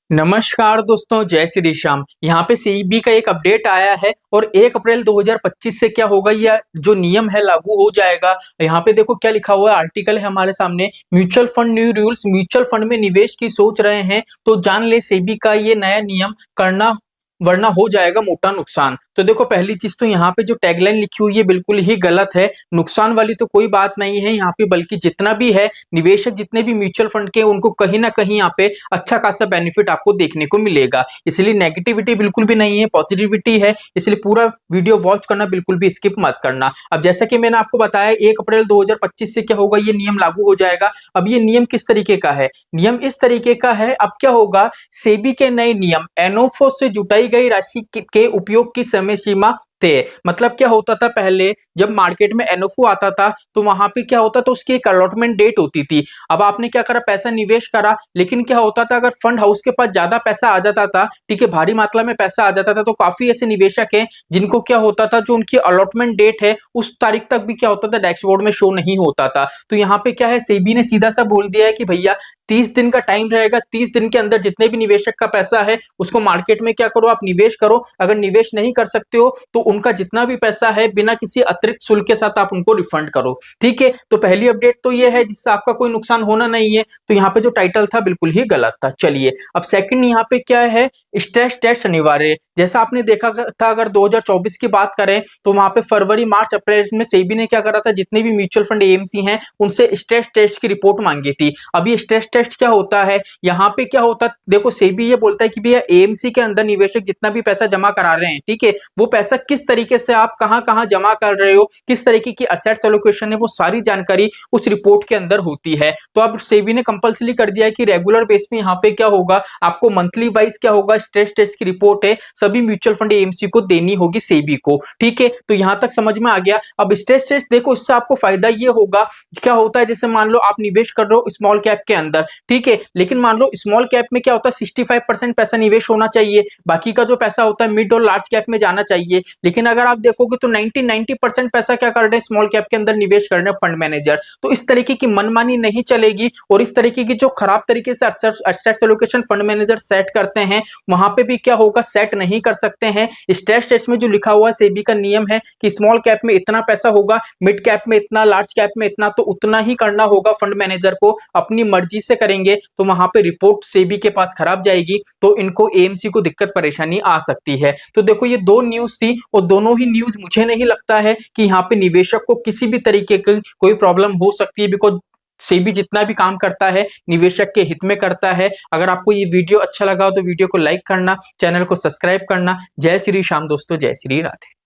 नमस्कार दोस्तों, जय श्री श्याम। यहाँ पे सीईबी का एक अपडेट आया है और 1 अप्रैल 2025 से क्या होगा, यह जो नियम है लागू हो जाएगा। यहाँ पे देखो क्या लिखा हुआ है, आर्टिकल है हमारे सामने। Mutual fund new rules, mutual fund में निवेश की सोच रहे हैं तो जान ले सेबी का ये नया नियम करना, वरना हो जाएगा मोटा नुकसान। तो देखो पहली चीज तो यहाँ पे जो टैगलाइन लिखी हुई है बिल्कुल ही गलत है। नुकसान वाली तो कोई बात नहीं है यहाँ पे, बल्कि जितना भी है निवेशक जितने भी म्यूचुअल फंड के, उनको कहीं ना कहीं यहाँ पे अच्छा खासा बेनिफिट आपको देखने को मिलेगा। इसलिए नेगेटिविटी बिल्कुल भी नहीं है, पॉजिटिविटी है। इसलिए पूरा वीडियो वॉच करना, बिल्कुल भी स्किप मत करना। अब जैसा कि मैंने आपको बताया 1 अप्रैल 2025 से क्या होगा, ये नियम लागू हो जाएगा। अब ये नियम किस तरीके का है? नियम इस तरीके का है, अब क्या होगा, सेबी के नए नियम एनओफओ से जुटाई गई राशि के उपयोग की समय सीमा थे। मतलब क्या होता था, पहले जब मार्केट में एनओफओ आता था तो वहां पे क्या होता था, उसकी एक अलॉटमेंट डेट होती थी। अब आपने क्या करा, पैसा निवेश करा, लेकिन क्या होता था, अगर फंड हाउस के पास ज्यादा पैसा आ जाता था, ठीक है, भारी मात्रा में पैसा आ जाता था, तो काफी ऐसे निवेशक हैं जिनको क्या होता था, जो उनकी अलॉटमेंट डेट है उस तारीख तक भी क्या होता था, डैशबोर्ड में शो नहीं होता था। तो यहाँ पे क्या है, सेबी ने सीधा सा बोल दिया है कि भैया 30 दिन का टाइम रहेगा, 30 दिन के अंदर जितने भी निवेशक का पैसा है उसको मार्केट में क्या करो, आप निवेश करो। अगर निवेश नहीं कर सकते हो तो उनका जितना भी पैसा है बिना किसी अतिरिक्त शुल्क के साथ आप उनको रिफंड करो। ठीक है, तो पहली अपडेट तो ये है जिससे आपका कोई नुकसान होना नहीं है। तो यहाँ पे जो टाइटल था बिल्कुल ही गलत था। चलिए अब सेकंड यहाँ पे क्या है, स्ट्रेस टेस्ट अनिवार्य। जैसा आपने देखा था, अगर 2024 की बात करें तो वहां पे फरवरी मार्च अप्रैल में सेबी ने क्या करा था, जितने भी म्यूचुअल फंड एएमसी हैं उनसे स्ट्रेस टेस्ट की रिपोर्ट मांगी थी। अब ये स्ट्रेस टेस्ट क्या होता है, यहाँ पे क्या होता है, देखो सेबी ये बोलता है कि भैया एएमसी के अंदर निवेशक जितना भी पैसा जमा करा रहे हैं, ठीक है, वो पैसा किस तरीके से आप कहां कहां जमा कर रहे हो, किस तरीके की असेट्स एलोकेशन है, वो सारी जानकारी उस रिपोर्ट के अंदर होती है। तो अब सेबी ने कंपलसरी कर दिया है कि रेगुलर बेस पे यहाँ पे क्या होगा, आपको मंथली वाइज क्या होगा, स्ट्रेस टेस्ट की रिपोर्ट है सभी म्यूचुअल फंड एएमसी को देनी होगी, सेबी को। ठीक है, तो यहां तक समझ में आ गया। अब स्ट्रेस टेस्ट देखो, इससे आपको फायदा ये होगा, क्या होता है, जैसे मान लो आप निवेश कर रहे हो स्मॉल कैप के अंदर, ठीक है, लेकिन मान लो स्मॉल कैप में क्या होता है, 65% पैसा निवेश होना चाहिए, बाकी का जो पैसा होता है मिड और लार्ज कैप में जाना चाहिए। लेकिन अगर आप देखोगे तो 90% पैसा क्या कर रहे हैं, स्मॉल कैप के अंदर निवेश कर रहे हैं फंड मैनेजर। तो इस तरीके की मनमानी नहीं चलेगी, और इस तरीके की जो खराब तरीके से assets allocation fund manager set करते हैं, वहां पे भी क्या होगा, सेट नहीं कर सकते हैं। स्ट्रेस टेस्ट में जो लिखा हुआ है सेबी का नियम है कि स्मॉल कैप में इतना पैसा होगा, मिड कैप में इतना, लार्ज कैप में इतना, तो उतना ही करना होगा फंड मैनेजर को। अपनी मर्जी से करेंगे तो वहां पे रिपोर्ट सेबी के पास खराब जाएगी, तो इनको एएमसी को दिक्कत परेशानी आ सकती है। तो देखो ये दो न्यूज थी, और दोनों ही न्यूज मुझे नहीं लगता है कि यहाँ पे निवेशक को किसी भी तरीके की कोई प्रॉब्लम हो सकती है, बिकॉज सेबी जितना भी काम करता है निवेशक के हित में करता है। अगर आपको ये वीडियो अच्छा लगा हो तो वीडियो को लाइक करना, चैनल को सब्सक्राइब करना। जय श्री श्याम दोस्तों, जय श्री राधे।